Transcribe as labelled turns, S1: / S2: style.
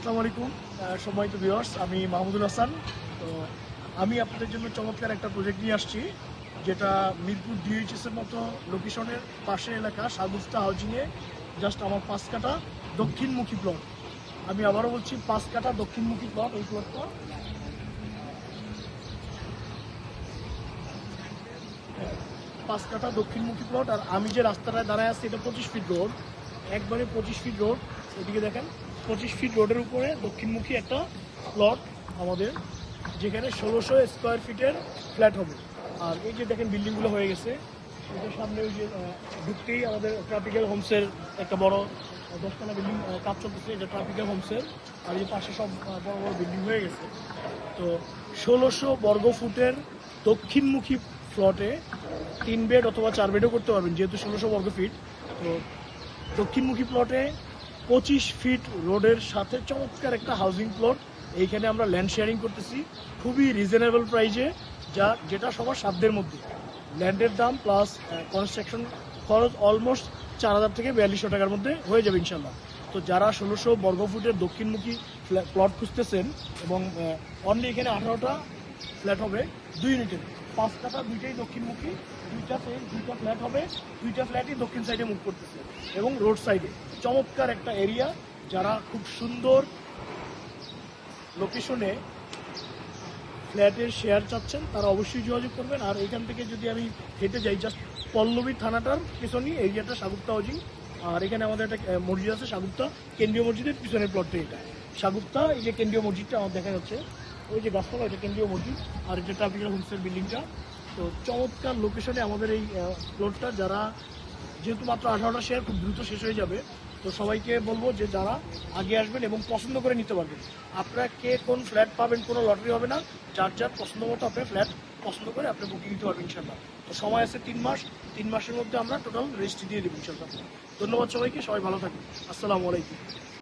S1: আসসালামু আলাইকুম সম্মানিত ভিউয়ার্স, আমি মাহমুদুল হাসান। তো আমি আপনাদের জন্য চমৎকার একটা প্রজেক্ট নিয়ে আসছি, যেটা মিরপুর ডিএইচএস এর মতো লোকেশনের পাশে এলাকা সাগুস্তা হাউজিংয়ে জাস্ট আমার 5 কাঠা দক্ষিণমুখী প্লট। আমি আবারও বলছি 5 কাঠা দক্ষিণমুখী প্লট। এই প্লটটা 5 কাঠা দক্ষিণমুখী প্লট। আর আমি যে রাস্তাটায় দাঁড়ায় আছি এটা 25 ফিট রোড, একবারে 25 ফিট রোড। এদিকে দেখেন 25 ফিট রোডের উপরে দক্ষিণমুখী একটা প্লট আমাদের, যেখানে 1600 স্কোয়ার ফিটের ফ্ল্যাট হবে। আর এই যে দেখেন বিল্ডিংগুলো হয়ে গেছে, এটার সামনে ওই যে ঢুকতেই আমাদের ট্রপিক্যাল হোমসের একটা বড় 10তলা বিল্ডিং কাজ চলতেছে, এটা ট্রপিক্যাল হোমসের। আর এই পাশে সব বড় বড় বিল্ডিং হয়ে গেছে। তো 1600 বর্গ ফুটের দক্ষিণমুখী প্লটে 3 বেড অথবা 4 বেডও করতে পারবেন, যেহেতু 1600 বর্গ ফিট। তো দক্ষিণমুখী প্লটে 25 ফিট রোডের সাথে চমৎকার একটা হাউজিং প্লট। এইখানে আমরা ল্যান্ড শেয়ারিং করতেছি খুবই রিজনেবল প্রাইজে, যেটা সবার সাধ্যের মধ্যে। ল্যান্ডের দাম প্লাস কনস্ট্রাকশন খরচ অলমোস্ট 4000 থেকে 4200 টাকার মধ্যে হয়ে যাবে ইনশাল্লাহ। তো যারা 1600 বর্গ ফুটের দক্ষিণমুখী প্লট খুঁজতেছেন, এবং অনলি এখানে 18টা ফ্ল্যাট হবে 2 ইউনিটের, 5 কাঠা দুইটাই দক্ষিণমুখী, দুইটা ফ্ল্যাট হবে, দুইটা ফ্ল্যাটই দক্ষিণ সাইডে মুভ করতেছে এবং রোড সাইডে চমৎকার একটা এরিয়া। যারা খুব সুন্দর লোকেশনে ফ্ল্যাটের শেয়ার চাচ্ছেন তারা অবশ্যই যোগাযোগ করবেন। আর এখান থেকে যদি আমি হেঁটে যাই, জাস্ট পল্লবী থানাটার পেছনই এরিয়াটা সাগুপ্তা হাউজিং। আর এখানে আমাদের একটা মসজিদ আছে সাগুপ্তা কেন্দ্রীয় মসজিদের পিছনের প্লটটা এটা সাগুপ্তা। এই যে কেন্দ্রীয় মসজিদটা আমার দেখা যাচ্ছে, ওই যে গাছপালা, এটা কেন্দ্রীয় মসজিদ। আর এটা ট্রাফিক্যাল হোমসের বিল্ডিংটা। তো চমৎকার লোকেশনে আমাদের এই প্লটটা, যারা যেহেতু মাত্র 18টা শেয়ার খুব দ্রুত শেষ হয়ে যাবে, তো সবাইকে বলবো যে যারা আগে আসবেন এবং পছন্দ করে নিতে পারবেন। আপনারা কে কোন ফ্ল্যাট পাবেন কোনো লটারি হবে না, যার যার পছন্দ মতো আপনি ফ্ল্যাট পছন্দ করে আপনি বুকিং দিতে পারবেন ইনশাল্লাহ। তো সময় আছে 3 মাস, 3 মাসের মধ্যে আমরা টোটাল রেজিস্ট্রি দিয়ে দেবো ইনশাল্লাহ। ধন্যবাদ সবাইকে, সবাই ভালো থাকবেন। আসসালামু আলাইকুম।